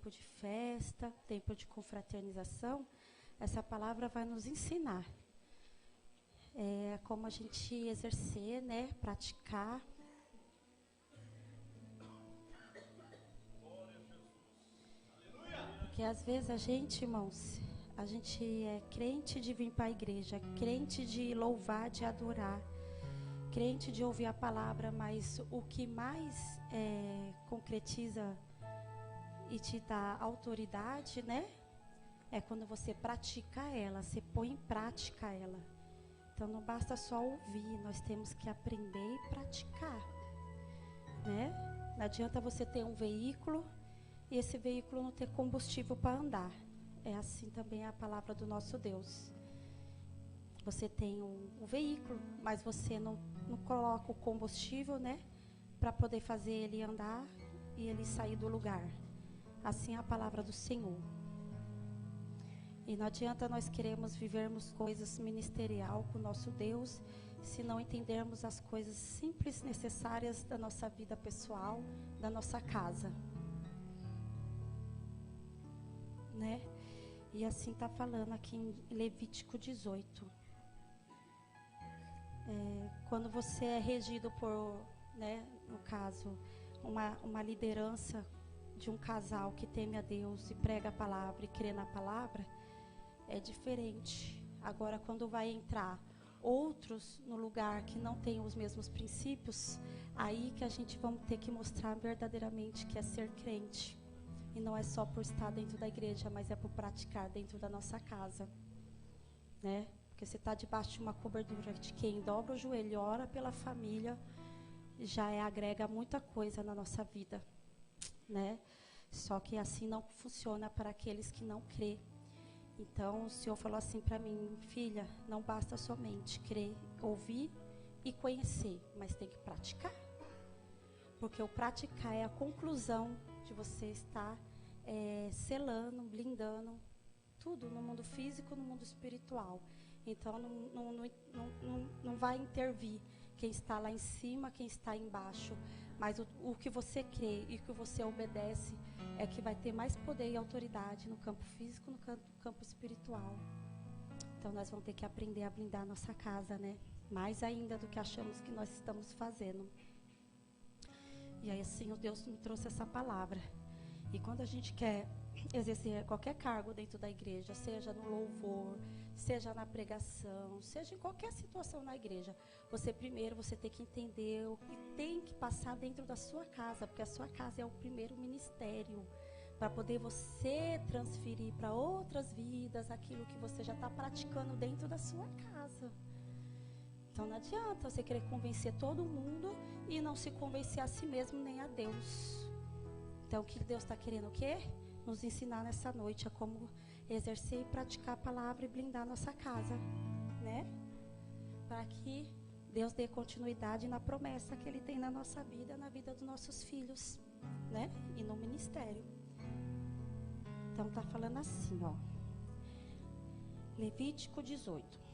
tempo de festa, tempo de confraternização, essa palavra vai nos ensinar como a gente exercer, né, praticar. Porque às vezes a gente, irmãos, a gente é crente de vir para a igreja, crente de louvar, de adorar, crente de ouvir a palavra, mas o que mais concretiza e te dá autoridade, né? É quando você pratica ela, você põe em prática ela. Então não basta só ouvir, nós temos que aprender e praticar, né? Não adianta você ter um veículo e esse veículo não ter combustível para andar. É assim também a palavra do nosso Deus. Você tem um veículo, mas você não coloca o combustível, né, para poder fazer ele andar e ele sair do lugar. Assim é a palavra do Senhor. E não adianta nós queremos vivermos coisas ministerial com o nosso Deus, se não entendermos as coisas simples necessárias da nossa vida pessoal, da nossa casa. Né? E assim está falando aqui em Levítico 18. Quando você é regido por, né, no caso, uma liderança de um casal que teme a Deus e prega a palavra e crê na palavra, é diferente. Agora, quando vai entrar outros no lugar que não tem os mesmos princípios, aí que a gente vai ter que mostrar verdadeiramente que é ser crente. E não é só por estar dentro da igreja, mas é por praticar dentro da nossa casa, né? Porque você está debaixo de uma cobertura de quem dobra o joelho e ora pela família, já agrega muita coisa na nossa vida, né? Só que assim não funciona para aqueles que não crê. Então o Senhor falou assim para mim: filha, não basta somente crer, ouvir e conhecer, mas tem que praticar. Porque o praticar é a conclusão de você estar selando, blindando tudo no mundo físico, no mundo espiritual. Então não vai intervir quem está lá em cima, quem está embaixo, mas o que você crê e o que você obedece é que vai ter mais poder e autoridade no campo físico, no campo espiritual. Então nós vamos ter que aprender a blindar a nossa casa, né? Mais ainda do que achamos que nós estamos fazendo. E aí assim o Deus me trouxe essa palavra. E quando a gente quer exercer qualquer cargo dentro da igreja, seja no louvor, seja na pregação, seja em qualquer situação na igreja, você tem que entender o que tem que passar dentro da sua casa, porque a sua casa é o primeiro ministério, para poder você transferir para outras vidas aquilo que você já está praticando dentro da sua casa. Então não adianta você querer convencer todo mundo e não se convencer a si mesmo nem a Deus. Então o que Deus está querendo o quê? Nos ensinar nessa noite a como exercer e praticar a palavra e blindar a nossa casa, né? Para que Deus dê continuidade na promessa que Ele tem na nossa vida, na vida dos nossos filhos, né? E no ministério. Então tá falando assim, ó. Levítico 18.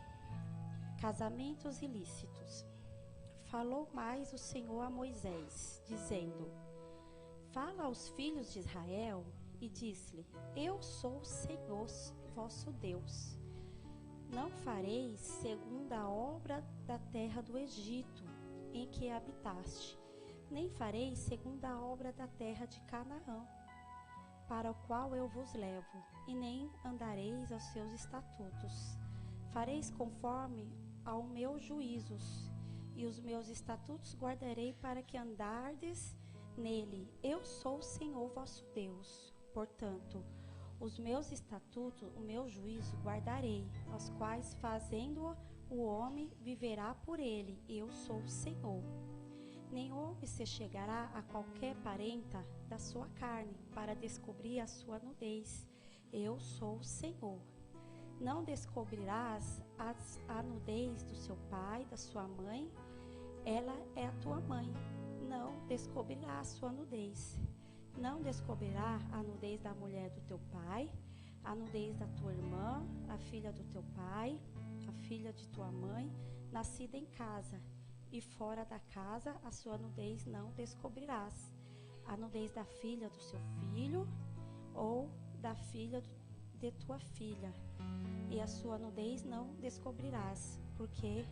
Casamentos ilícitos. Falou mais o Senhor a Moisés, dizendo: fala aos filhos de Israel e diz-lhe: eu sou o Senhor vosso Deus. Não fareis segundo a obra da terra do Egito, em que habitaste, nem fareis segundo a obra da terra de Canaã, para o qual eu vos levo, e nem andareis aos seus estatutos. Fareis conforme aos meus juízos, e os meus estatutos guardarei para que andardes nele. Eu sou o Senhor vosso Deus. Portanto, os meus estatutos, o meu juízo guardarei, os quais fazendo o homem viverá por ele. Eu sou o Senhor. Nem homem se chegará a qualquer parenta da sua carne para descobrir a sua nudez. Eu sou o Senhor. Não descobrirás a nudez do seu pai, da sua mãe, ela é a tua mãe. Não descobrirá a sua nudez. Não descobrirá a nudez da mulher do teu pai, a nudez da tua irmã, a filha do teu pai, a filha de tua mãe, nascida em casa. E fora da casa a sua nudez não descobrirás. A nudez da filha do seu filho, ou filha de tua filha, e a sua nudez não descobrirás, porque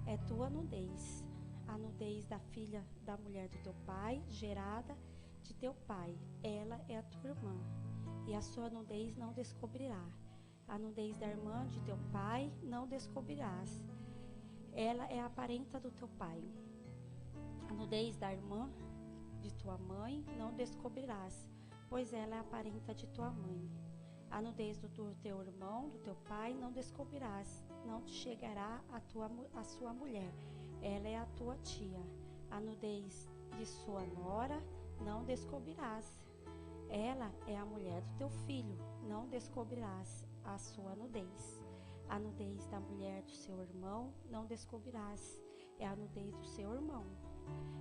é tua nudez, a nudez da filha da mulher do teu pai, gerada de teu pai, ela é a tua irmã, e a sua nudez não descobrirá. A nudez da irmã de teu pai não descobrirás, ela é a parenta do teu pai. A nudez da irmã de tua mãe não descobrirás, pois ela é a parenta de tua mãe. A nudez do teu irmão, do teu pai, não descobrirás, não te chegará a sua mulher, ela é a tua tia. A nudez de sua nora não descobrirás, ela é a mulher do teu filho, não descobrirás a sua nudez. A nudez da mulher do seu irmão não descobrirás, é a nudez do seu irmão.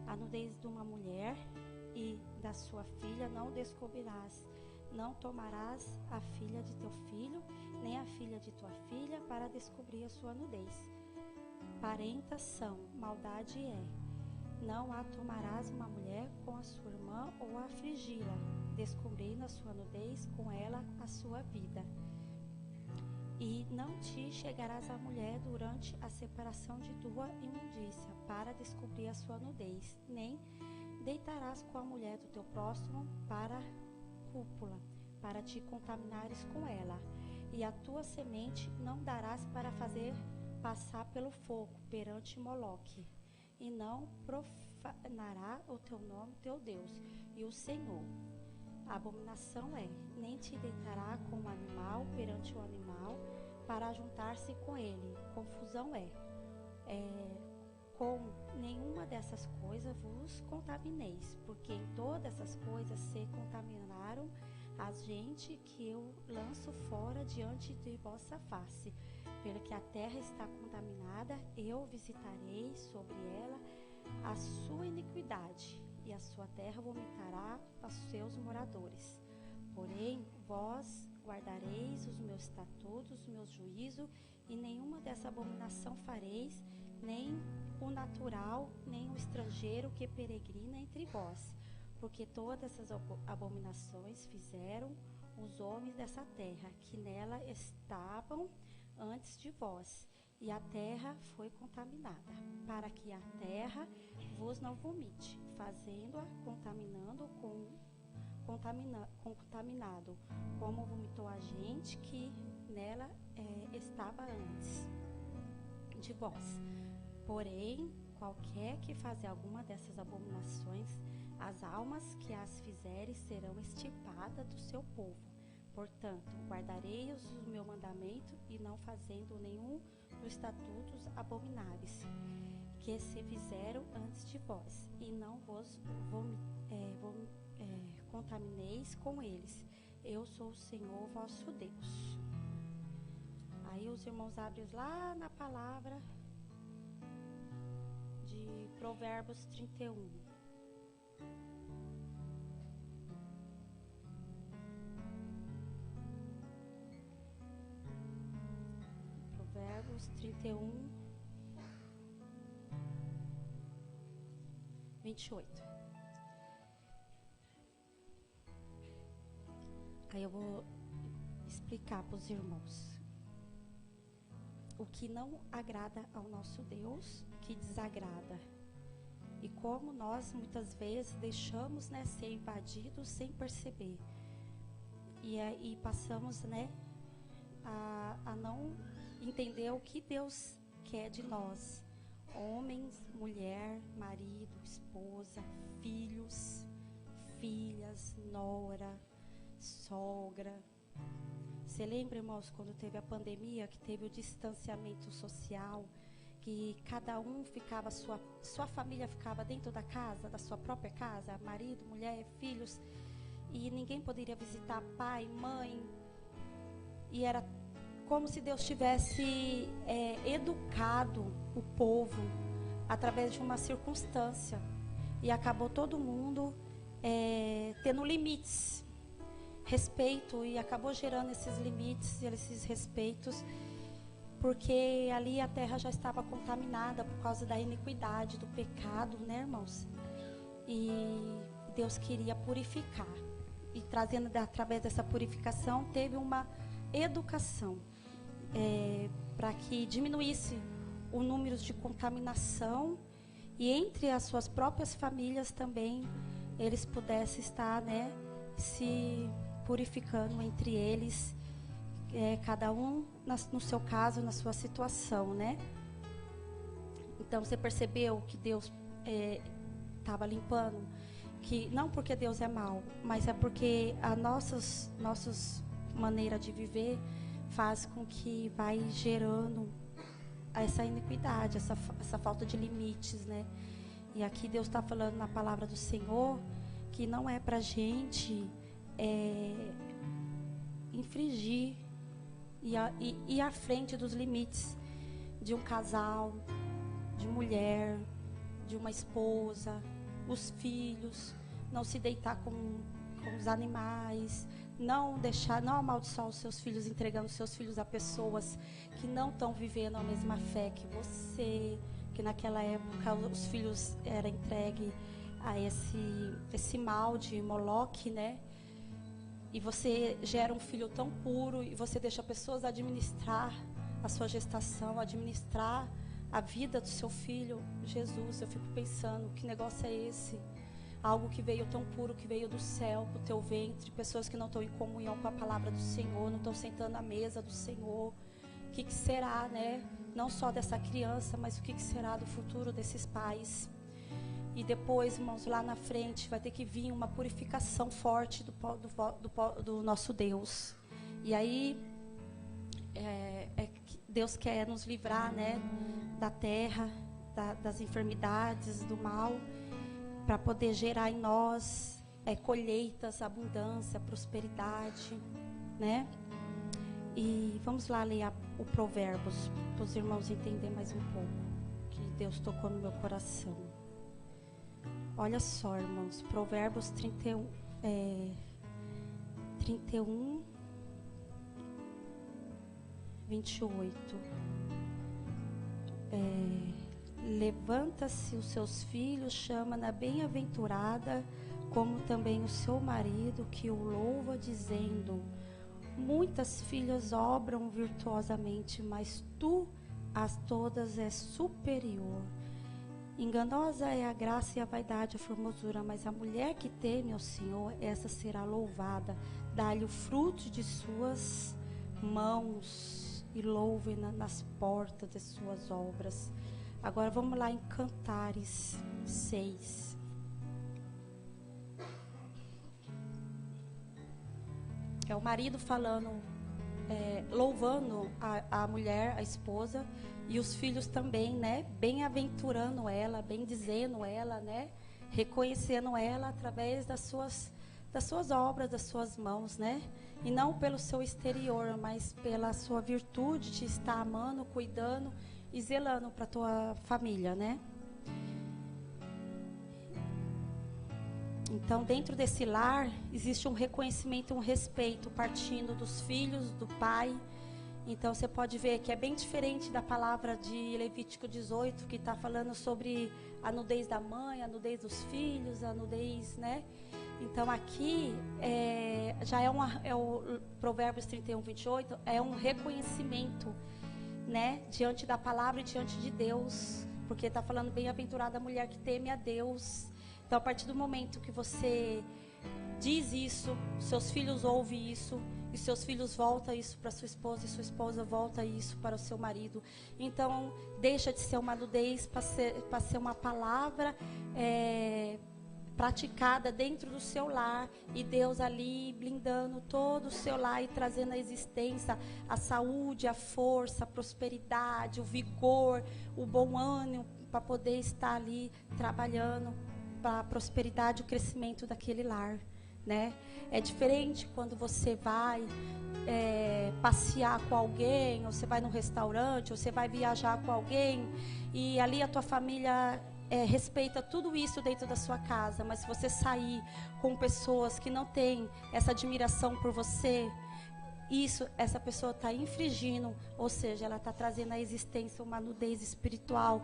A nudez de uma mulher e da sua filha não descobrirás. Não tomarás a filha de teu filho, nem a filha de tua filha, para descobrir a sua nudez. Parentas são, maldade é. Não a tomarás uma mulher com a sua irmã ou a afligi-la, descobrindo a sua nudez com ela a sua vida. E não te chegarás à mulher durante a separação de tua imundícia, para descobrir a sua nudez, nem deitarás com a mulher do teu próximo para cúpula, para te contaminares com ela. E a tua semente não darás para fazer passar pelo fogo perante Moloque, e não profanará o teu nome, teu Deus, e o Senhor. A abominação é, nem te deitará com o animal perante o animal, para juntar-se com ele. Confusão é, com nenhuma dessas coisas vos contamineis, porque em todas essas coisas se contaminaram as gente que eu lanço fora diante de vossa face. Pelo que a terra está contaminada, eu visitarei sobre ela a sua iniquidade, e a sua terra vomitará os seus moradores. Porém, vós guardareis os meus estatutos, os meus juízos, e nenhuma dessa abominação fareis, nem o natural, nem o estrangeiro que peregrina entre vós, porque todas essas abominações fizeram os homens dessa terra, que nela estavam antes de vós, e a terra foi contaminada, para que a terra vos não vomite, fazendo-a contaminado, como vomitou a gente que nela estava antes de vós. Porém, qualquer que fazer alguma dessas abominações, as almas que as fizerem serão extirpadas do seu povo. Portanto, guardarei o meu mandamento, e não fazendo nenhum dos estatutos abomináveis que se fizeram antes de vós, e não vos contamineis com eles. Eu sou o Senhor vosso Deus. Aí os irmãos abrem lá na palavra de Provérbios 31. Provérbios 31, 28. Aí eu vou explicar para os irmãos o que não agrada ao nosso Deus, que desagrada. E como nós muitas vezes deixamos, né, ser invadidos sem perceber. E passamos, né, a não entender o que Deus quer de nós. Homens, mulher, marido, esposa, filhos, filhas, nora, sogra. Você lembra, irmãos, quando teve a pandemia, que teve o distanciamento social, que cada um ficava, sua família ficava dentro da casa, da sua própria casa, marido, mulher, filhos, e ninguém poderia visitar pai, mãe, e era como se Deus tivesse educado o povo através de uma circunstância, e acabou todo mundo tendo limites, respeito, e acabou gerando esses limites, esses respeitos, porque ali a terra já estava contaminada por causa da iniquidade, do pecado, né, irmãos? E Deus queria purificar. e trazendo através dessa purificação, teve uma educação para que diminuísse o número de contaminação e entre as suas próprias famílias também eles pudessem estar, né, se purificando entre eles, cada um no seu caso, na sua situação, né? Então você percebeu que Deus estava limpando, que não porque Deus é mau, mas é porque a nossas maneira de viver faz com que vai gerando essa iniquidade, essa falta de limites, né? E aqui Deus está falando na palavra do Senhor que não é para a gente infringir e ir à frente dos limites de um casal, de mulher, de uma esposa, os filhos, não se deitar com os animais, não amaldiçoar os seus filhos, entregando os seus filhos a pessoas que não estão vivendo a mesma fé que você, que naquela época os filhos eram entregues a esse mal de Moloque, né? E você gera um filho tão puro e você deixa pessoas administrar a sua gestação, administrar a vida do seu filho. Jesus, eu fico pensando, que negócio é esse? Algo que veio tão puro, que veio do céu para o teu ventre, pessoas que não estão em comunhão com a palavra do Senhor, não estão sentando à mesa do Senhor. O que será, né? Não só dessa criança, mas o que será do futuro desses pais? E depois, irmãos, lá na frente vai ter que vir uma purificação forte do nosso Deus. E aí, Deus quer nos livrar, né, da terra, das enfermidades, do mal, para poder gerar em nós colheitas, abundância, prosperidade, né? E vamos lá ler o Provérbios, para os irmãos entenderem mais um pouco, que Deus tocou no meu coração. Olha só, irmãos, Provérbios 31, 28. Levanta-se os seus filhos, chama-na bem-aventurada, como também o seu marido, que o louva, dizendo: muitas filhas obram virtuosamente, mas tu a todas és superior. Enganosa é a graça e a vaidade, a formosura, mas a mulher que teme ao Senhor, essa será louvada. Dá-lhe o fruto de suas mãos e louve nas portas de suas obras. Agora vamos lá em Cantares 6. É o marido falando, louvando a mulher, a esposa, e os filhos também, né? Bem-aventurando ela, bem-dizendo ela, né? Reconhecendo ela através das suas obras, das suas mãos, né? E não pelo seu exterior, mas pela sua virtude de estar amando, cuidando e zelando para a tua família, né? Então, dentro desse lar, existe um reconhecimento, um respeito, partindo dos filhos, do pai. Então, você pode ver que é bem diferente da palavra de Levítico 18, que está falando sobre a nudez da mãe, a nudez dos filhos, a nudez, né? Então, aqui, já é o Provérbios 31, 28, é um reconhecimento, né? Diante da palavra e diante de Deus. Porque está falando bem-aventurada a mulher que teme a Deus. Então, a partir do momento que você diz isso, seus filhos ouvem isso, e seus filhos voltam isso para sua esposa, e sua esposa volta isso para o seu marido. Então, deixa de ser uma nudez para ser uma palavra praticada dentro do seu lar, e Deus ali blindando todo o seu lar e trazendo à existência a saúde, a força, a prosperidade, o vigor, o bom ânimo, para poder estar ali trabalhando para a prosperidade e o crescimento daquele lar, né? É diferente quando você vai passear com alguém, ou você vai num restaurante, ou você vai viajar com alguém, e ali a tua família respeita tudo isso dentro da sua casa, mas se você sair com pessoas que não têm essa admiração por você, essa pessoa está infringindo, ou seja, ela está trazendo à existência uma nudez espiritual,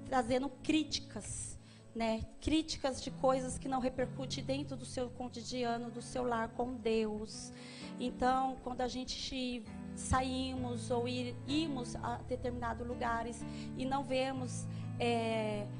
trazendo críticas, né, críticas de coisas que não repercutem dentro do seu cotidiano, do seu lar com Deus. Então, quando a gente saímos ou irmos a determinados lugares e não vemos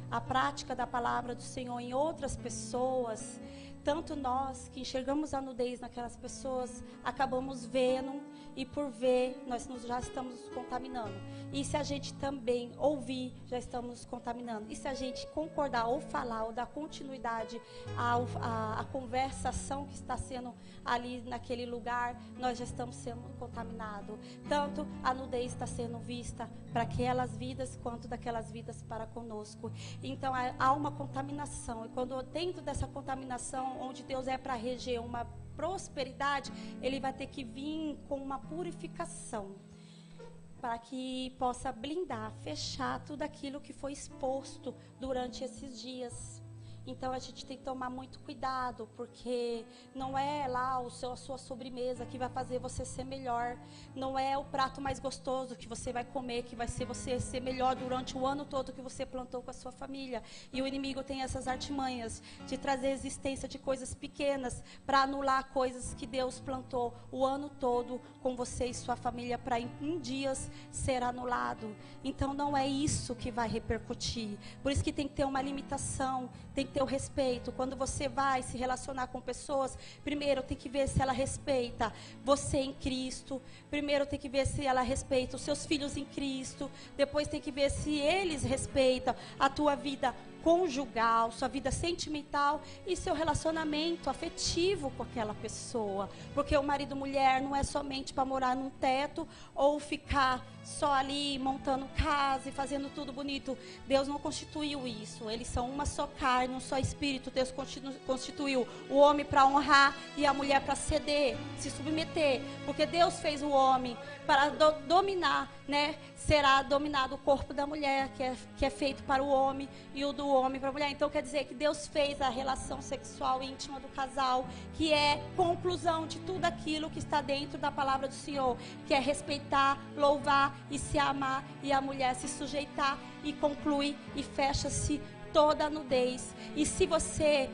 a prática da palavra do Senhor em outras pessoas, tanto nós que enxergamos a nudez naquelas pessoas, acabamos vendo, e por ver, nós já estamos nos contaminando. E se a gente também ouvir, já estamos nos contaminando. E se a gente concordar ou falar ou dar continuidade à conversação que está sendo ali naquele lugar, nós já estamos sendo contaminados. Tanto a nudez está sendo vista para aquelas vidas, quanto daquelas vidas para conosco. Então há uma contaminação. E quando dentro dessa contaminação, onde Deus é para reger uma prosperidade, Ele vai ter que vir com uma purificação, para que possa blindar, fechar tudo aquilo que foi exposto durante esses dias. Então a gente tem que tomar muito cuidado, porque não é lá a sua sobremesa que vai fazer você ser melhor. Não é o prato mais gostoso que você vai comer, que vai ser você ser melhor durante o ano todo que você plantou com a sua família. E o inimigo tem essas artimanhas de trazer existência de coisas pequenas para anular coisas que Deus plantou o ano todo com você e sua família, para em dias ser anulado. Então não é isso que vai repercutir. Por isso que tem que ter uma limitação, tem que ter o respeito. Quando você vai se relacionar com pessoas, primeiro tem que ver se ela respeita você em Cristo. Primeiro tem que ver se ela respeita os seus filhos em Cristo. Depois tem que ver se eles respeitam a tua vida conjugal, sua vida sentimental e seu relacionamento afetivo com aquela pessoa. Porque o marido e mulher não é somente para morar num teto ou ficar só ali montando casa e fazendo tudo bonito. Deus não constituiu isso. Eles são uma só carne, um só espírito. Deus constituiu o homem para honrar e a mulher para ceder, se submeter. Porque Deus fez o homem para dominar, né? Será dominado o corpo da mulher, que é feito para o homem, e o do homem para a mulher. Então quer dizer que Deus fez a relação sexual íntima do casal, que é conclusão de tudo aquilo que está dentro da palavra do Senhor, que é respeitar, louvar e se amar, e a mulher se sujeitar, e conclui e fecha-se toda a nudez. E se você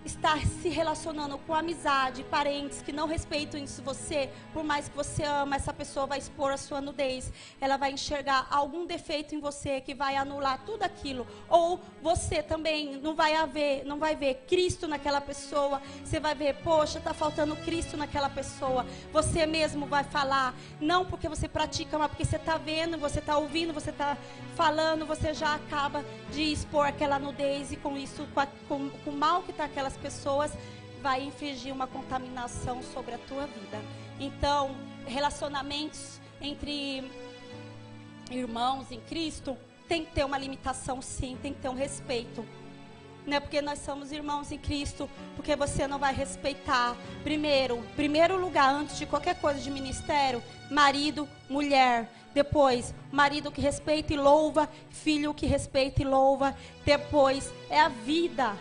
está se relacionando com amizade, parentes que não respeitam isso, você, por mais que você ama, essa pessoa vai expor a sua nudez. Ela vai enxergar algum defeito em você que vai anular tudo aquilo. Ou você também não vai ver Cristo naquela pessoa. Você vai ver, poxa, está faltando Cristo naquela pessoa. Você mesmo vai falar, não porque você pratica, mas porque você está vendo, você está ouvindo, você está falando, você já acaba de expor aquela nudez, e com isso, com o mal que está aquelas pessoas, vai infligir uma contaminação sobre a tua vida. Então, relacionamentos entre irmãos em Cristo tem que ter uma limitação, sim, tem que ter um respeito. Não é porque nós somos irmãos em Cristo, porque você não vai respeitar. Primeiro lugar, antes de qualquer coisa de ministério, marido, mulher. Depois, marido que respeita e louva, filho que respeita e louva. Depois, é a vida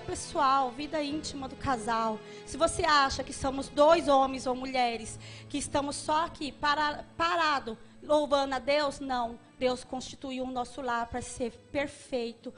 pessoal, vida íntima do casal. Se você acha que somos dois homens ou mulheres, que estamos só aqui, parado, louvando a Deus, não. Deus constituiu o nosso lar para ser perfeito,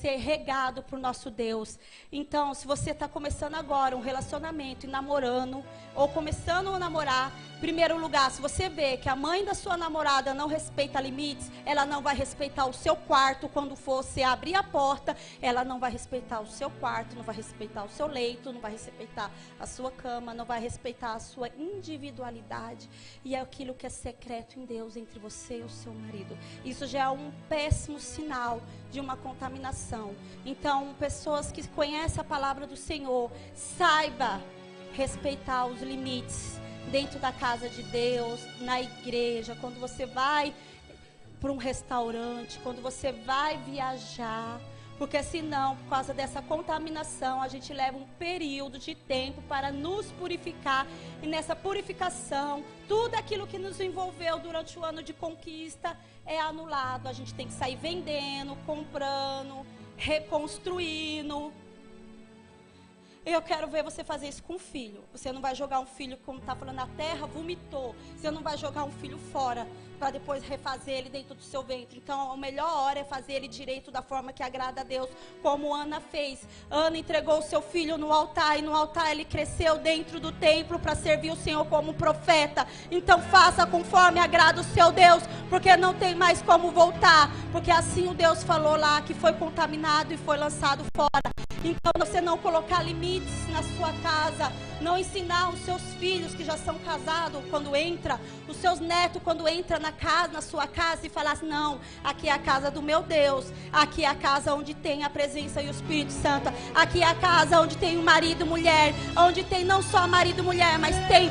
ser regado por nosso Deus. Então, se você está começando agora um relacionamento e namorando, ou começando a namorar, primeiro lugar, se você vê que a mãe da sua namorada não respeita limites, ela não vai respeitar o seu quarto. Quando você abrir a porta, ela não vai respeitar o seu quarto, não vai respeitar o seu leito, não vai respeitar a sua cama, não vai respeitar a sua individualidade. E é aquilo que é secreto em Deus entre você e o seu marido. Isso já é um péssimo sinal de uma contaminação. Então, pessoas que conhecem a palavra do Senhor, saiba respeitar os limites dentro da casa de Deus, na igreja, quando você vai para um restaurante, quando você vai viajar. Porque senão, por causa dessa contaminação, a gente leva um período de tempo para nos purificar. E nessa purificação, tudo aquilo que nos envolveu durante o ano de conquista é anulado. A gente tem que sair vendendo, comprando, reconstruindo. Eu quero ver você fazer isso com um filho. Você não vai jogar um filho, como está falando, a terra vomitou. Você não vai jogar um filho fora para depois refazer ele dentro do seu ventre. Então, a melhor hora é fazer ele direito da forma que agrada a Deus, como Ana fez. Ana entregou o seu filho no altar, e no altar ele cresceu dentro do templo para servir o Senhor como profeta. Então, faça conforme agrada o seu Deus, porque não tem mais como voltar. Porque assim o Deus falou lá, que foi contaminado e foi lançado fora. Então, você não colocar limites na sua casa, não ensinar os seus filhos que já são casados quando entra, os seus netos quando entra na casa, na sua casa, e falar assim, não, aqui é a casa do meu Deus, aqui é a casa onde tem a presença e o Espírito Santo, aqui é a casa onde tem o marido e mulher, onde tem não só marido e mulher, mas tem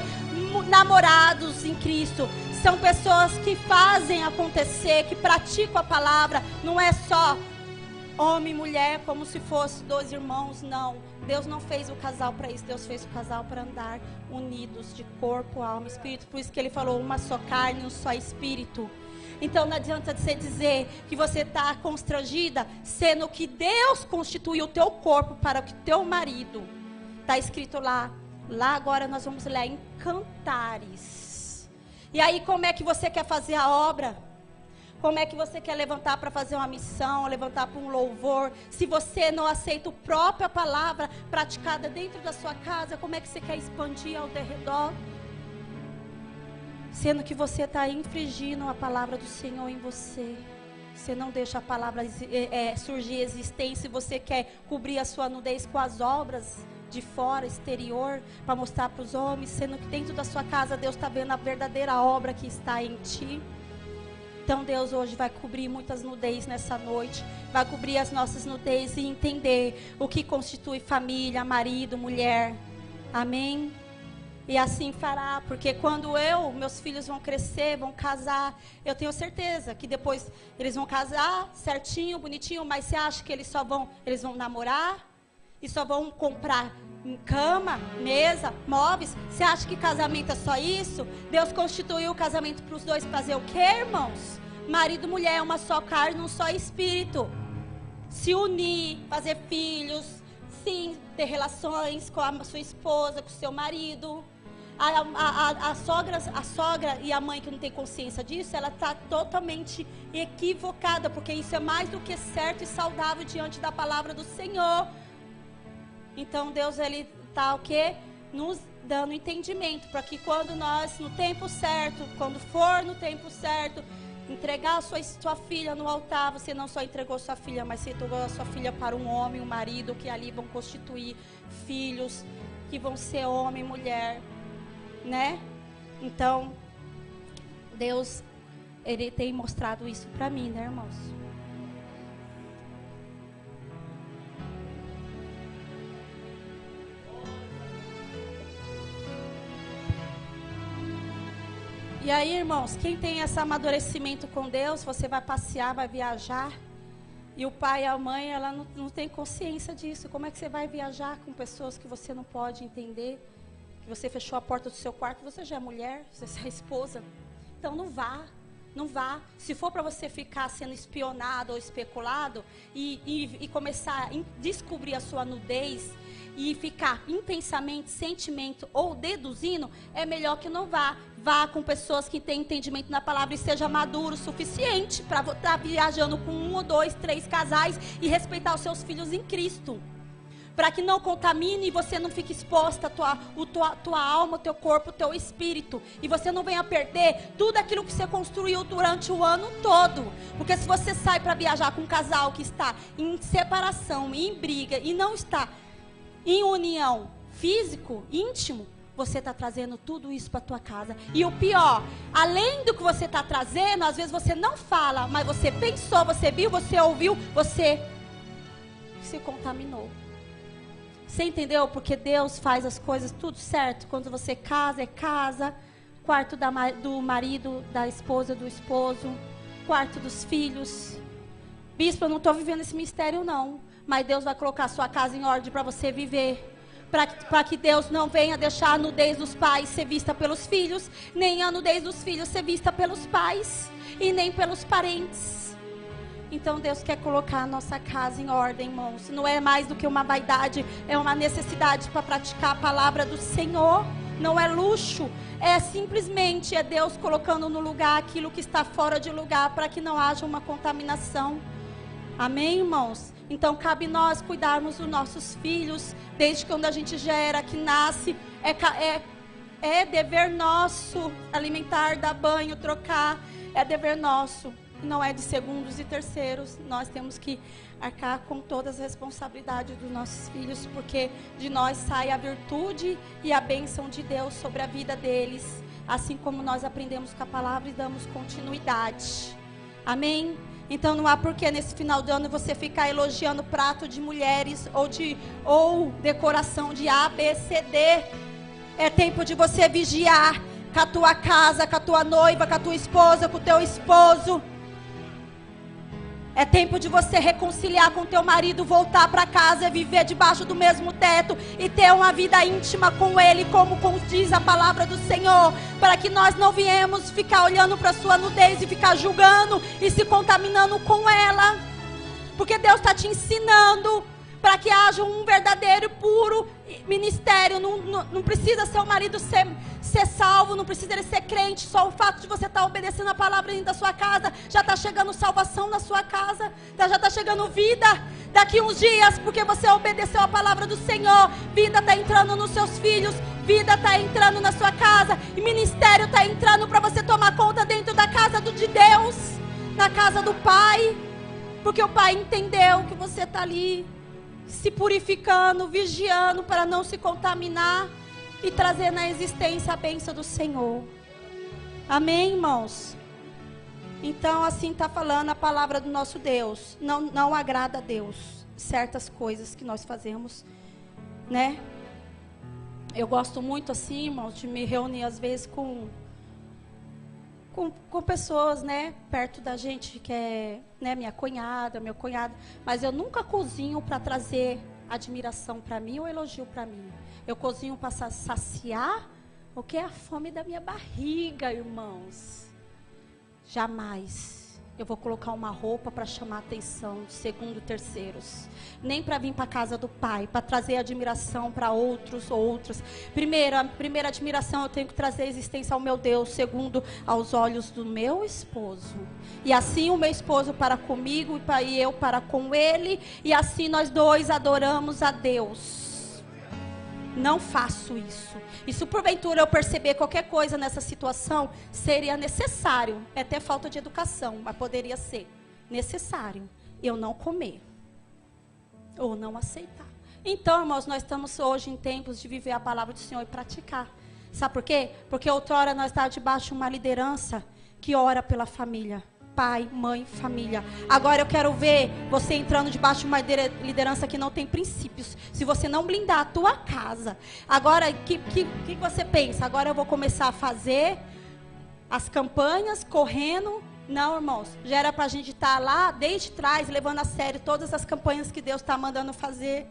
namorados em Cristo. São pessoas que fazem acontecer, que praticam a palavra, não é só homem e mulher como se fosse dois irmãos, não. Deus não fez o casal para isso. Deus fez o casal para andar unidos de corpo, alma e espírito. Por isso que ele falou uma só carne, um só espírito. Então não adianta você dizer que você está constrangida, sendo que Deus constituiu o teu corpo para que teu marido. Está escrito lá. Lá agora nós vamos ler em Cantares. E aí como é que você quer fazer a obra? Como é que você quer levantar para fazer uma missão, levantar para um louvor? Se você não aceita a própria palavra praticada dentro da sua casa, como é que você quer expandir ao redor? Sendo que você está infringindo a palavra do Senhor em você. Você não deixa a palavra surgir existência. Você quer cobrir a sua nudez com as obras de fora, exterior, para mostrar para os homens. Sendo que dentro da sua casa Deus está vendo a verdadeira obra que está em ti. Então Deus hoje vai cobrir muitas nudez nessa noite, vai cobrir as nossas nudez e entender o que constitui família, marido, mulher, amém? E assim fará, porque quando meus filhos vão crescer, vão casar, eu tenho certeza que depois eles vão casar certinho, bonitinho, mas você acha que eles vão namorar? E só vão comprar cama, mesa, móveis? Você acha que casamento é só isso? Deus constituiu o casamento para os dois fazer o quê, irmãos? Marido e mulher é uma só carne, um só espírito. Se unir, fazer filhos, sim, ter relações com a sua esposa, com o seu marido. A sogra e a mãe que não tem consciência disso, ela está totalmente equivocada, porque isso é mais do que certo e saudável diante da palavra do Senhor. Então Deus, ele está o quê? Nos dando entendimento, para que quando nós, no tempo certo, quando for no tempo certo, entregar a sua filha no altar, você não só entregou sua filha, mas você entregou a sua filha para um homem, um marido, que ali vão constituir filhos, que vão ser homem e mulher, né? Então, Deus, ele tem mostrado isso para mim, né, irmãos? E aí, irmãos, quem tem esse amadurecimento com Deus, você vai passear, vai viajar. E o pai e a mãe, ela não tem consciência disso. Como é que você vai viajar com pessoas que você não pode entender? Que você fechou a porta do seu quarto, você já é mulher, você é esposa. Então não vá. Não vá. Se for para você ficar sendo espionado ou especulado e começar a descobrir a sua nudez e ficar em pensamento, sentimento ou deduzindo, é melhor que não vá. Vá com pessoas que têm entendimento na palavra e seja maduro o suficiente para estar viajando com 1 ou 2, 3 casais e respeitar os seus filhos em Cristo. Para que não contamine e você não fique exposta a tua alma, o teu corpo, o teu espírito. E você não venha perder tudo aquilo que você construiu durante o ano todo. Porque se você sai para viajar com um casal que está em separação, em briga e não está em união físico, íntimo, você está trazendo tudo isso para a tua casa. E o pior, além do que você está trazendo, às vezes você não fala, mas você pensou, você viu, você ouviu, você se contaminou. Você entendeu? Porque Deus faz as coisas tudo certo. Quando você casa, é casa. Quarto do marido, da esposa, do esposo. Quarto dos filhos. Bispo, eu não estou vivendo esse mistério não. Mas Deus vai colocar a sua casa em ordem para você viver. Para que Deus não venha deixar a nudez dos pais ser vista pelos filhos. Nem a nudez dos filhos ser vista pelos pais. E nem pelos parentes. Então Deus quer colocar a nossa casa em ordem, irmãos. Não é mais do que uma vaidade, é uma necessidade para praticar a palavra do Senhor. Não é luxo, é simplesmente Deus colocando no lugar aquilo que está fora de lugar, para que não haja uma contaminação. Amém, irmãos? Então cabe nós cuidarmos dos nossos filhos, desde quando a gente já era, que nasce, é dever nosso alimentar, dar banho, trocar, é dever nosso. Não é de segundos e terceiros. Nós temos que arcar com todas as responsabilidades dos nossos filhos, porque de nós sai a virtude e a bênção de Deus sobre a vida deles, assim como nós aprendemos com a palavra e damos continuidade. Amém? Então não há porquê nesse final do ano você ficar elogiando prato de mulheres ou decoração de A, B, C, D. É tempo de você vigiar com a tua casa, com a tua noiva, com a tua esposa, com o teu esposo. É tempo de você reconciliar com teu marido, voltar para casa, viver debaixo do mesmo teto e ter uma vida íntima com ele, como diz a palavra do Senhor, para que nós não viemos ficar olhando para sua nudez e ficar julgando e se contaminando com ela, porque Deus está te ensinando para que haja um verdadeiro e puro ministério. Não precisa ser o marido ser salvo, não precisa ele ser crente. Só o fato de você estar obedecendo a palavra dentro da sua casa, já está chegando salvação na sua casa, já está chegando vida. Daqui uns dias, porque você obedeceu a palavra do Senhor, vida está entrando nos seus filhos, vida está entrando na sua casa, e ministério está entrando para você tomar conta dentro da casa de Deus, na casa do Pai, porque o Pai entendeu que você está ali se purificando, vigiando para não se contaminar e trazer na existência a bênção do Senhor. Amém, irmãos? Então assim está falando a palavra do nosso Deus. Não agrada a Deus certas coisas que nós fazemos, né? Eu gosto muito assim, irmãos, de me reunir às vezes com pessoas, né, perto da gente, que é, né, minha cunhada, meu cunhado, mas eu nunca cozinho para trazer admiração para mim ou elogio para mim. Eu cozinho para saciar o que é a fome da minha barriga, irmãos. Jamais eu vou colocar uma roupa para chamar a atenção de segundo, terceiros. Nem para vir para a casa do Pai, para trazer admiração para outros ou outras. Primeira admiração eu tenho que trazer a existência ao meu Deus. Segundo, aos olhos do meu esposo. E assim o meu esposo para comigo e eu para com ele. E assim nós dois adoramos a Deus. Não faço isso. E se porventura eu perceber qualquer coisa nessa situação, seria necessário, é até falta de educação, mas poderia ser necessário eu não comer ou não aceitar. Então, irmãos, nós estamos hoje em tempos de viver a palavra do Senhor e praticar. Sabe por quê? Porque outrora nós estávamos debaixo de uma liderança que ora pela família. Pai, mãe, família. Agora eu quero ver você entrando debaixo de uma liderança que não tem princípios. Se você não blindar a tua casa. Agora, o que você pensa? Agora eu vou começar a fazer as campanhas, correndo. Não, irmãos. Já era para a gente estar lá, desde trás, levando a sério todas as campanhas que Deus está mandando fazer.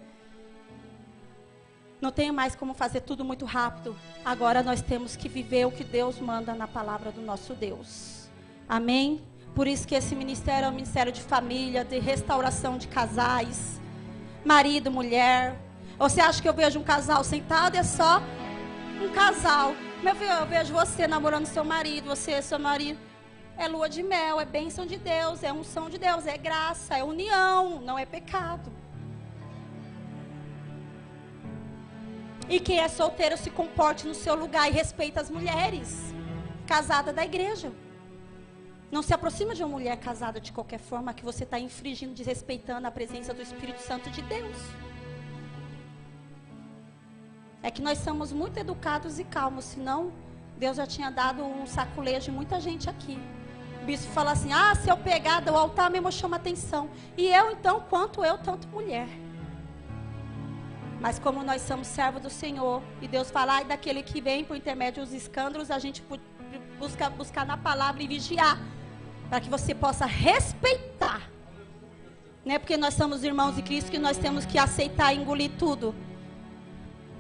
Não tenho mais como fazer tudo muito rápido. Agora nós temos que viver o que Deus manda na palavra do nosso Deus. Amém? Por isso que esse ministério é um ministério de família, de restauração de casais, marido, mulher. Você acha que eu vejo um casal sentado? É só um casal. Meu filho, eu vejo você namorando seu marido, você, seu marido. É lua de mel, é bênção de Deus, é unção de Deus, é graça, é união, não é pecado. E quem é solteiro se comporte no seu lugar e respeite as mulheres casadas da igreja. Não se aproxima de uma mulher casada de qualquer forma, que você está infringindo, desrespeitando a presença do Espírito Santo de Deus. É que nós somos muito educados e calmos, senão Deus já tinha dado um saculejo de muita gente aqui. O bispo fala assim, se eu pegar do altar mesmo chama atenção. E eu então, quanto eu, tanto mulher. Mas como nós somos servos do Senhor, e Deus fala, daquele que vem por intermédio dos escândalos, a gente buscar na palavra e vigiar. Para que você possa respeitar. Não é porque nós somos irmãos de Cristo que nós temos que aceitar e engolir tudo.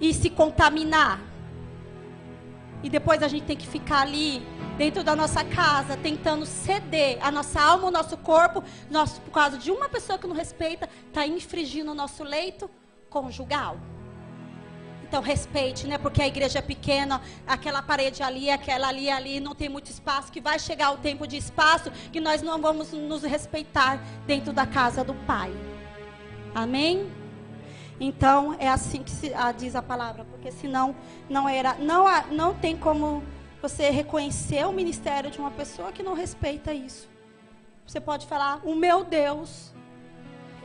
E se contaminar. E depois a gente tem que ficar ali, dentro da nossa casa, tentando ceder a nossa alma, o nosso corpo, por causa de uma pessoa que não respeita, está infringindo o nosso leito conjugal. Então respeite, né? Porque a igreja é pequena, aquela parede ali, aquela ali, não tem muito espaço, que vai chegar o tempo de espaço, que nós não vamos nos respeitar dentro da casa do Pai. Amém? Então é assim que diz a palavra, porque senão não tem como você reconhecer o ministério de uma pessoa que não respeita isso. Você pode falar, o meu Deus,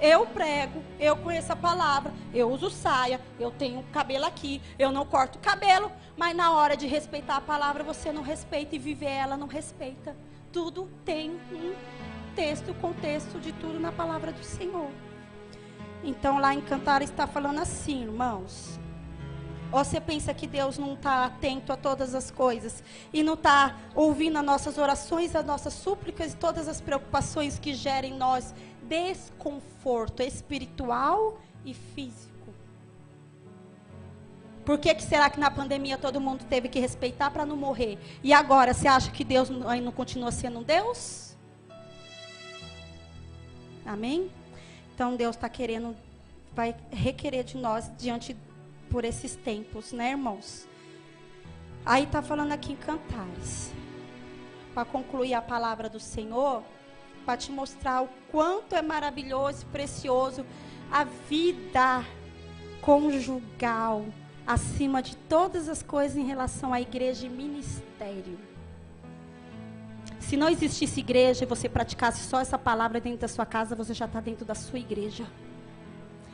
eu prego, eu conheço a palavra, eu uso saia, eu tenho cabelo aqui, eu não corto cabelo, mas na hora de respeitar a palavra você não respeita e viver ela não respeita. Tudo tem um texto, contexto de tudo na palavra do Senhor. Então lá em Cantares está falando assim, irmãos. Ou você pensa que Deus não está atento a todas as coisas e não está ouvindo as nossas orações, as nossas súplicas e todas as preocupações que gerem em nós desconforto espiritual e físico? Por que será que na pandemia todo mundo teve que respeitar para não morrer? E agora, você acha que Deus não continua sendo um Deus? Amém? Então Deus está querendo, vai requerer de nós por esses tempos, né, irmãos? Aí está falando aqui em Cantares, para concluir a palavra do Senhor, para te mostrar o quanto é maravilhoso e precioso a vida conjugal, acima de todas as coisas em relação à igreja e ministério. Se não existisse igreja e você praticasse só essa palavra dentro da sua casa, você já está dentro da sua igreja.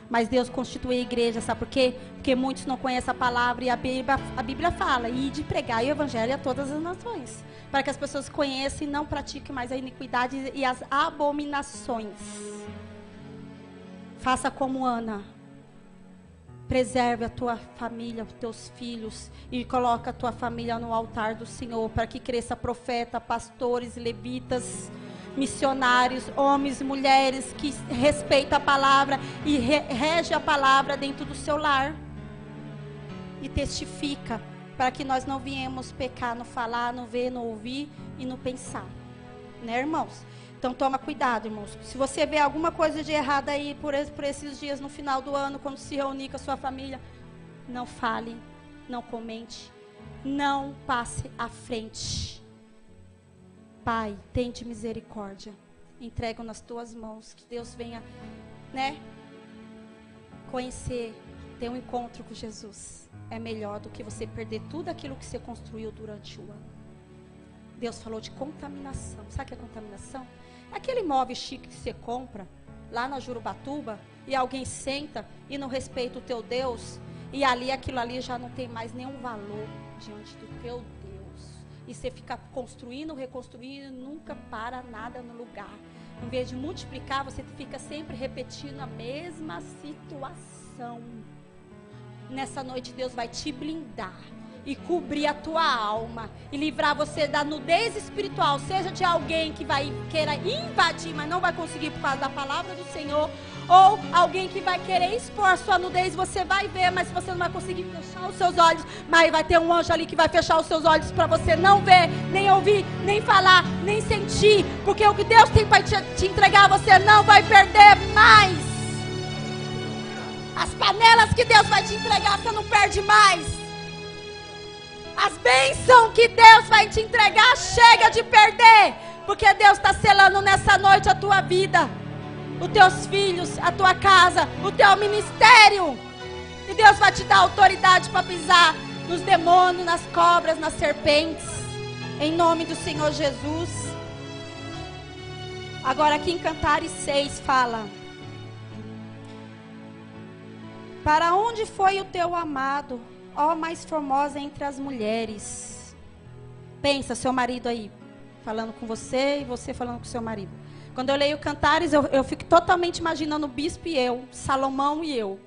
Mas Deus constitui a igreja, sabe por quê? Porque muitos não conhecem a palavra e a Bíblia fala, e de pregar o evangelho a todas as nações, para que as pessoas conheçam e não pratiquem mais a iniquidade e as abominações. Faça como Ana. Preserve a tua família, os teus filhos, e coloca a tua família no altar do Senhor, para que cresça profeta, pastores, levitas, missionários, homens e mulheres que respeitam a palavra e rege a palavra dentro do seu lar. E testifica, para que nós não viemos pecar no falar, no ver, no ouvir e no pensar. Né, irmãos? Então toma cuidado, irmãos. Se você vê alguma coisa de errado aí por esses dias no final do ano, quando se reunir com a sua família, não fale, não comente, não passe à frente. Pai, tente misericórdia. Entrego nas tuas mãos, que Deus venha, né, conhecer, ter um encontro com Jesus. É melhor do que você perder tudo aquilo que você construiu durante o ano. Deus falou de contaminação. Sabe o que é contaminação? Aquele imóvel chique que você compra lá na Jurubatuba e alguém senta e não respeita o teu Deus, e aquilo ali já não tem mais nenhum valor diante do teu Deus. E você fica construindo, reconstruindo, nunca para nada no lugar. Em vez de multiplicar, você fica sempre repetindo a mesma situação. Nessa noite Deus vai te blindar e cobrir a tua alma e livrar você da nudez espiritual, seja de alguém que vai querer invadir, mas não vai conseguir por causa da palavra do Senhor, ou alguém que vai querer expor a sua nudez, você vai ver, mas você não vai conseguir fechar os seus olhos, mas vai ter um anjo ali que vai fechar os seus olhos para você não ver, nem ouvir, nem falar, nem sentir, porque o que Deus tem para te entregar, você não vai perder mais. As panelas que Deus vai te entregar, você não perde mais. As bênçãos que Deus vai te entregar, chega de perder, porque Deus está selando nessa noite a tua vida, os teus filhos, a tua casa, o teu ministério, e Deus vai te dar autoridade para pisar nos demônios, nas cobras, nas serpentes, em nome do Senhor Jesus. Agora aqui em Cantares 6 fala: para onde foi o teu amado, ó mais formosa entre as mulheres? Pensa, seu marido aí, falando com você e você falando com seu marido. Quando eu leio Cantares, eu fico totalmente imaginando o bispo e eu, Salomão e eu.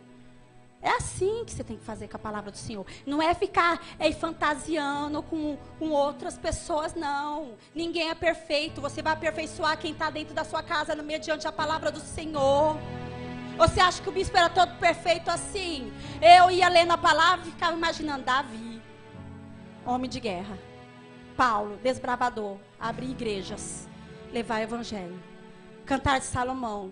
É assim que você tem que fazer com a palavra do Senhor. Não é ficar fantasiando com outras pessoas, não. Ninguém é perfeito. Você vai aperfeiçoar quem está dentro da sua casa mediante a palavra do Senhor. Você acha que o bispo era todo perfeito assim? Eu ia lendo a palavra e ficava imaginando Davi. homem de guerra. Paulo, desbravador, abrir igrejas, levar evangelho. Cantar de Salomão.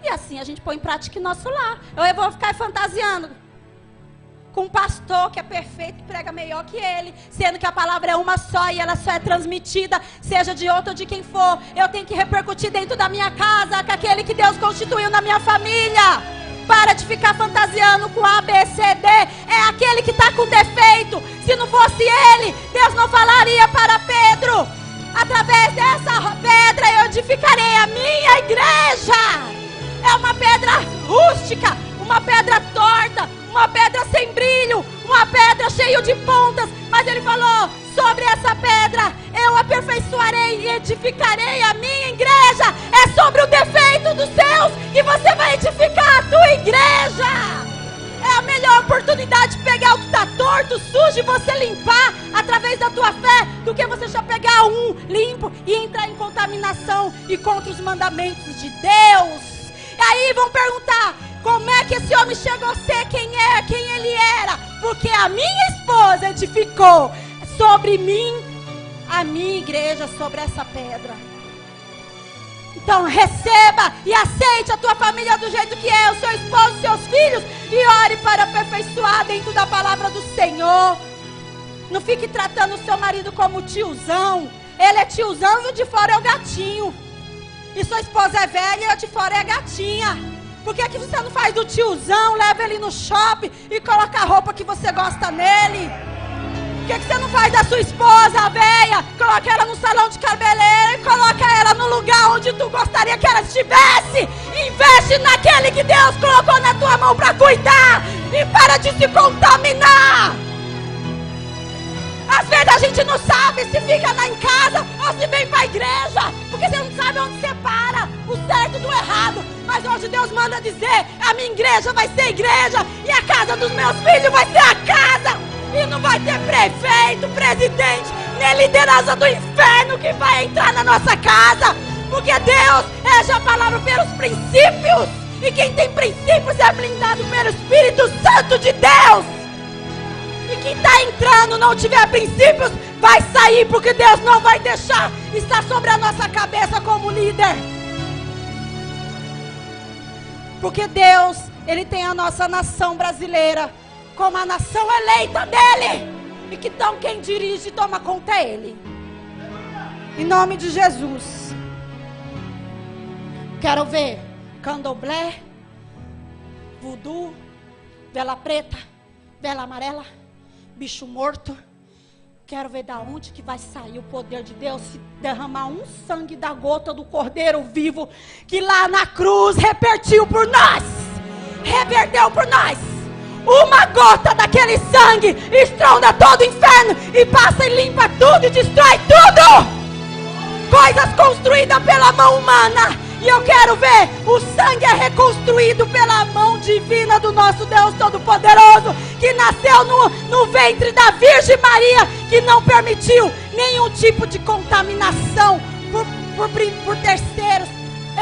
E assim a gente põe em prática em nosso lar. Eu vou ficar fantasiando com um pastor que é perfeito, que prega melhor que ele, sendo que a palavra é uma só e ela só é transmitida, seja de outro ou de quem for. Eu tenho que repercutir dentro da minha casa, com aquele que Deus constituiu na minha família. Para de ficar fantasiando com A, B, C, D. É aquele que está com defeito. Se não fosse ele, Deus não falaria para Pedro: através dessa pedra eu edificarei a minha igreja. É uma pedra rústica, uma pedra torta, uma pedra sem brilho, uma pedra cheia de pontas. Mas ele falou: sobre essa pedra eu aperfeiçoarei e edificarei a minha igreja. É sobre o defeito dos seus que você vai edificar a tua igreja. É a melhor oportunidade de pegar o que está torto, sujo, e você limpar através da tua fé, do que você já pegar um limpo e entrar em contaminação e contra os mandamentos de Deus. E aí vão perguntar: como é que esse homem chegou a ser quem ele era? Porque a minha esposa edificou sobre mim a minha igreja, sobre essa pedra. Então receba e aceite a tua família do jeito que é, o seu esposo, os seus filhos, e ore para aperfeiçoar dentro da palavra do Senhor. Não fique tratando o seu marido como tiozão. Ele é tiozão e o de fora é o gatinho. E sua esposa é velha e a de fora é a gatinha. Por que você não faz do tiozão, leva ele no shopping e coloca a roupa que você gosta nele? Por que você não faz da sua esposa, a velha, coloca ela no salão de cabeleireiro e coloca ela no lugar onde tu gostaria que ela estivesse? Investe naquele que Deus colocou na tua mão para cuidar e para de se contaminar. Às vezes a gente não sabe se fica lá em casa ou se vem para a igreja, porque você não sabe onde separa o certo do errado. Mas hoje Deus manda dizer: a minha igreja vai ser igreja e a casa dos meus filhos vai ser a casa. E não vai ter prefeito, presidente, nem liderança do inferno que vai entrar na nossa casa. Porque Deus rege a palavra pelos princípios. E quem tem princípios é blindado pelo Espírito Santo de Deus. E quem está entrando não tiver princípios, vai sair, porque Deus não vai deixar estar sobre a nossa cabeça como líder. Porque Deus, Ele tem a nossa nação brasileira como a nação eleita dEle. E que então quem dirige e toma conta é Ele. Em nome de Jesus. Quero ver candomblé, voodoo, vela preta, vela amarela, bicho morto. Quero ver da onde que vai sair o poder de Deus se derramar um sangue da gota do Cordeiro vivo, que lá na cruz reverteu por nós. Uma gota daquele sangue estronda todo o inferno e passa e limpa tudo e destrói tudo. Coisas construídas pela mão humana. E eu quero ver o sangue é reconstruído pela mão divina do nosso Deus Todo-Poderoso, que nasceu no ventre da Virgem Maria, que não permitiu nenhum tipo de contaminação por terceiros.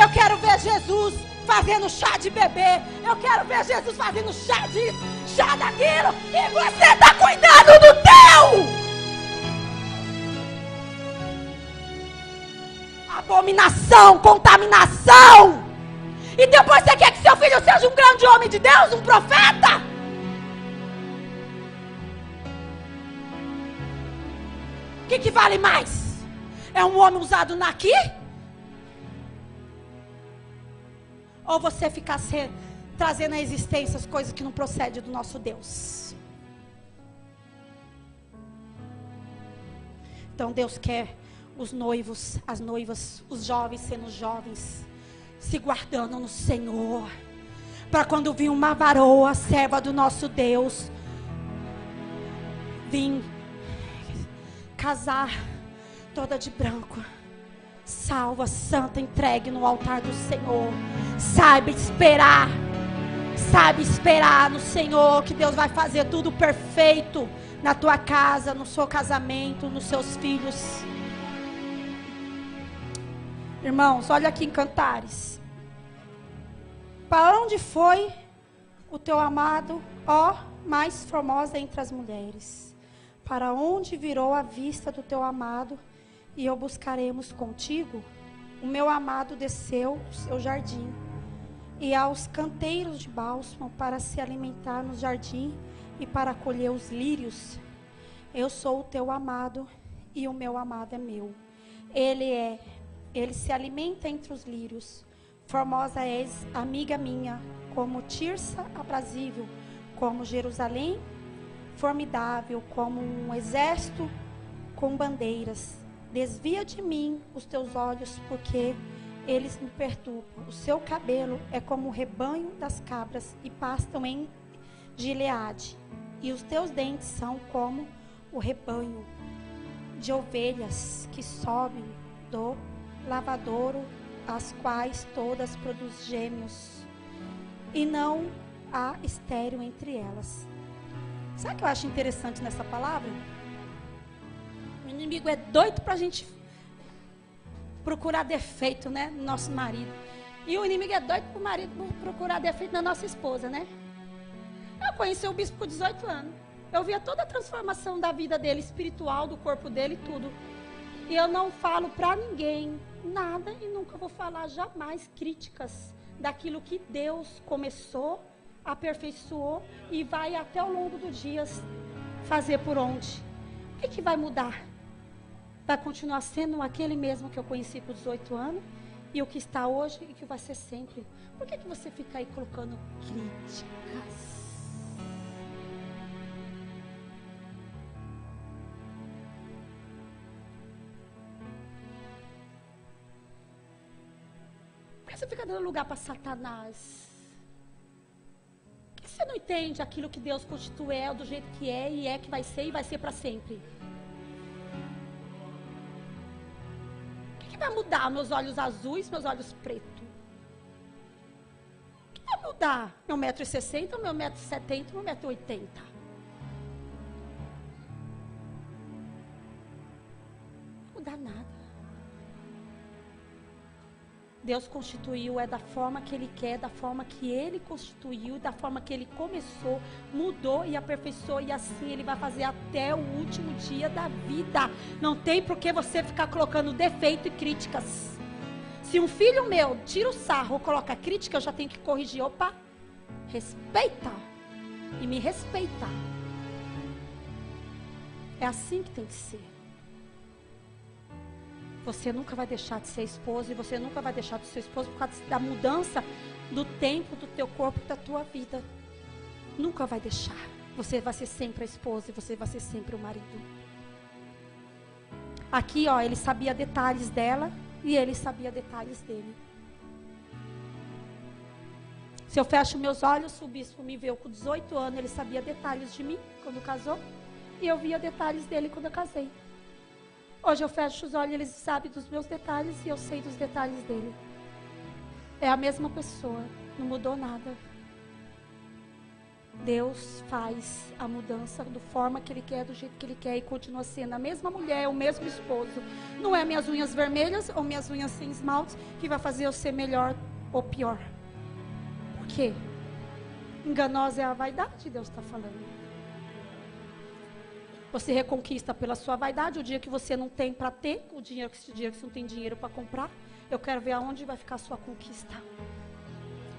Eu quero ver Jesus fazendo chá de bebê. Eu quero ver Jesus fazendo chá disso, chá daquilo. E você está cuidando do teu. Abominação, contaminação. E depois você quer que seu filho seja um grande homem de Deus, um profeta? O que vale mais? É um homem usado naqui? Ou você ficar trazendo à existência as coisas que não procedem do nosso Deus? Então Deus quer os noivos, as noivas, os jovens sendo jovens, se guardando no Senhor, para quando vir uma varoa, serva do nosso Deus, vir casar toda de branco, salva, santa, entregue no altar do Senhor. Sabe esperar no Senhor, que Deus vai fazer tudo perfeito na tua casa, no seu casamento, nos seus filhos. Irmãos, olha aqui em Cantares. Para onde foi o teu amado, ó mais formosa entre as mulheres? para onde virou a vista do teu amado, e o buscaremos contigo? O meu amado desceu ao seu jardim, e aos canteiros de bálsamo, para se alimentar no jardim e para colher os lírios. Eu sou o teu amado, e o meu amado é meu. Ele se alimenta entre os lírios. Formosa és, amiga minha, como Tirsa aprazível, como Jerusalém formidável, como um exército com bandeiras. Desvia de mim os teus olhos, porque eles me perturbam. O seu cabelo é como o rebanho das cabras, e pastam em Gileade. E os teus dentes são como o rebanho de ovelhas que sobem do lavadouro, as quais todas produzem gêmeos, e não há estéril entre elas. Sabe o que eu acho interessante nessa palavra? O inimigo é doido para a gente procurar defeito, né, no nosso marido. E o inimigo é doido para o marido procurar defeito na nossa esposa, né? Eu conheci o bispo com 18 anos. Eu via toda a transformação da vida dele, espiritual, do corpo dele, tudo. E eu não falo para ninguém nada, e nunca vou falar jamais críticas daquilo que Deus começou, aperfeiçoou e vai até ao longo dos dias fazer por onde. O que vai mudar? Vai continuar sendo aquele mesmo que eu conheci com 18 anos, e o que está hoje e que vai ser sempre. Por que você fica aí colocando críticas? Por que você fica dando lugar para Satanás? Por que você não entende aquilo que Deus constituiu do jeito que é, e é que vai ser, e vai ser para sempre? O que vai mudar? Meus olhos azuis, meus olhos pretos? O que vai mudar? Meu 1,60 m, meu 1,70 m, meu 1,80 m? Não vai mudar nada. Deus constituiu, é da forma que Ele quer, da forma que Ele constituiu, da forma que Ele começou, mudou e aperfeiçoou, e assim Ele vai fazer até o último dia da vida. Não tem por que você ficar colocando defeito e críticas. Se um filho meu tira o sarro ou coloca crítica, eu já tenho que corrigir. Opa, respeita e me respeita. É assim que tem que ser. Você nunca vai deixar de ser esposa, e você nunca vai deixar de ser esposa por causa da mudança do tempo do teu corpo e da tua vida. Nunca vai deixar. Você vai ser sempre a esposa, e você vai ser sempre o marido. Aqui, ó, ele sabia detalhes dela e ele sabia detalhes dele. Se eu fecho meus olhos, o bispo me viu com 18 anos, ele sabia detalhes de mim quando casou, e eu via detalhes dele quando eu casei. Hoje eu fecho os olhos, ele sabe dos meus detalhes e eu sei dos detalhes dele. É a mesma pessoa, não mudou nada. Deus faz a mudança da forma que Ele quer, do jeito que Ele quer, e continua sendo a mesma mulher, o mesmo esposo. Não é minhas unhas vermelhas ou minhas unhas sem esmalte que vai fazer eu ser melhor ou pior. Por quê? Enganosa é a vaidade, Deus está falando. Você reconquista pela sua vaidade. O dia que você não tem para ter, o dia que você não tem dinheiro para comprar, eu quero ver aonde vai ficar a sua conquista.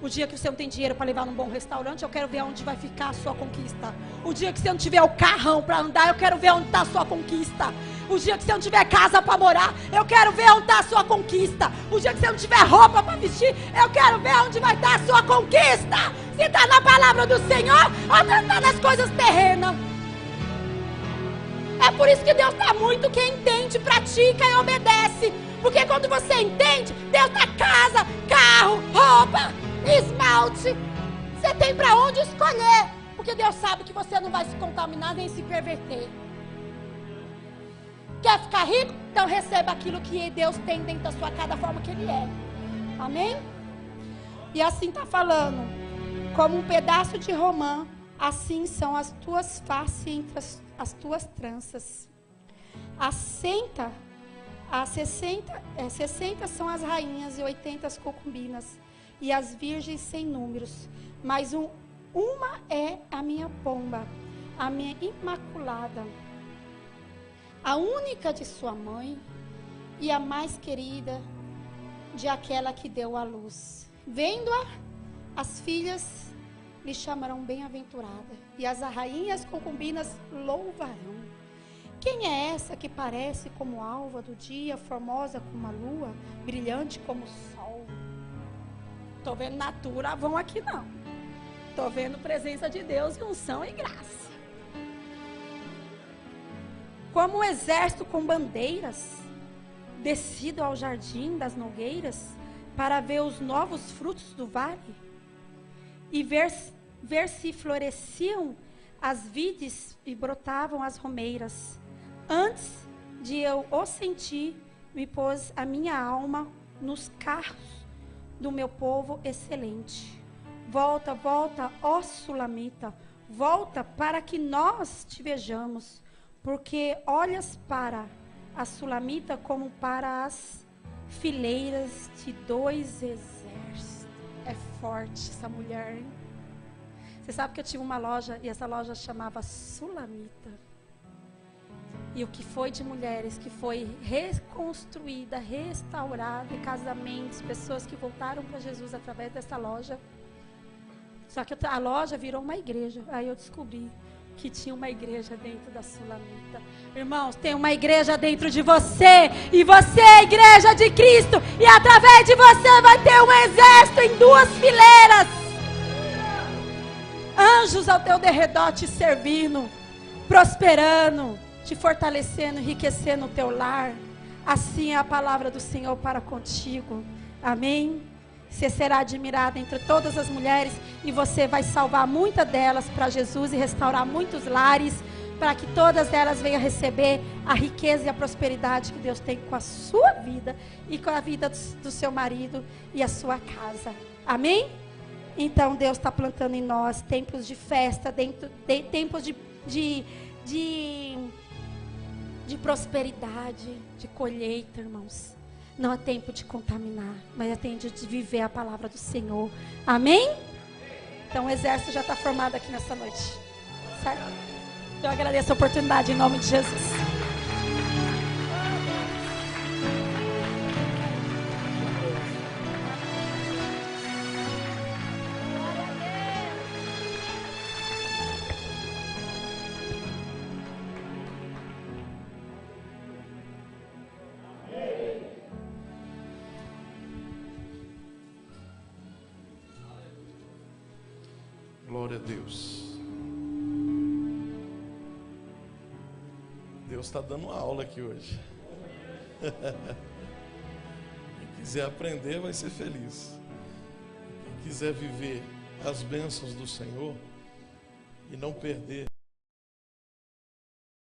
O dia que você não tem dinheiro para levar num bom restaurante, eu quero ver aonde vai ficar a sua conquista. O dia que você não tiver o carrão para andar, eu quero ver onde está a sua conquista. O dia que você não tiver casa para morar, eu quero ver onde está a sua conquista. O dia que você não tiver roupa para vestir, eu quero ver onde vai estar a sua conquista. Se está na palavra do Senhor ou está nas coisas terrenas. É por isso que Deus dá muito quem entende, pratica e obedece. Porque quando você entende, Deus dá casa, carro, roupa, esmalte. Você tem para onde escolher. Porque Deus sabe que você não vai se contaminar nem se perverter. Quer ficar rico? Então receba aquilo que Deus tem dentro da sua casa, da forma que Ele é. Amém? E assim está falando. Como um pedaço de romã, assim são as tuas faces entre as tuas tranças. 60 são as rainhas e 80 as concubinas, e as virgens sem números. Mas uma é a minha pomba, a minha imaculada. a única de sua mãe e a mais querida de aquela que deu à luz. Vendo-a, as filhas lhe chamarão bem-aventurada, e as rainhas concubinas louvarão. Quem é essa que parece como alva do dia, formosa como a lua, brilhante como o sol? Estou vendo natura, vão aqui não. Estou vendo presença de Deus e unção e graça. Como um exército com bandeiras, descido ao jardim das nogueiras, para ver os novos frutos do vale, e ver se floresciam as vides e brotavam as romeiras. Antes de eu o sentir, me pôs a minha alma nos carros do meu povo excelente. Volta, volta, ó Sulamita, volta para que nós te vejamos, porque olhas para a Sulamita como para as fileiras de 2 exércitos. É forte essa mulher, hein? Você sabe que eu tive uma loja, e essa loja chamava Sulamita. E o que foi de mulheres que foi reconstruída, restaurada, e casamentos, pessoas que voltaram para Jesus através dessa loja. Só que a loja virou uma igreja. Aí eu descobri que tinha uma igreja dentro da Sulamita. Irmãos, tem uma igreja dentro de você, e você é a igreja de Cristo, e através de você vai ter um exército em 2 fileiras. Anjos ao teu derredor te servindo, prosperando, te fortalecendo, enriquecendo o teu lar. Assim é a palavra do Senhor para contigo. Amém? Você será admirada entre todas as mulheres, e você vai salvar muitas delas para Jesus e restaurar muitos lares, para que todas elas venham receber a riqueza e a prosperidade que Deus tem com a sua vida e com a vida do seu marido e a sua casa. Amém? Então Deus está plantando em nós tempos de festa, tempos de prosperidade, de colheita, irmãos. Não é tempo de contaminar, mas é tempo de viver a palavra do Senhor. Amém? Então o exército já está formado aqui nessa noite. Certo? Eu agradeço a oportunidade em nome de Jesus. Glória a Deus. Deus está dando uma aula aqui hoje. Quem quiser aprender vai ser feliz. Quem quiser viver as bênçãos do Senhor e não perder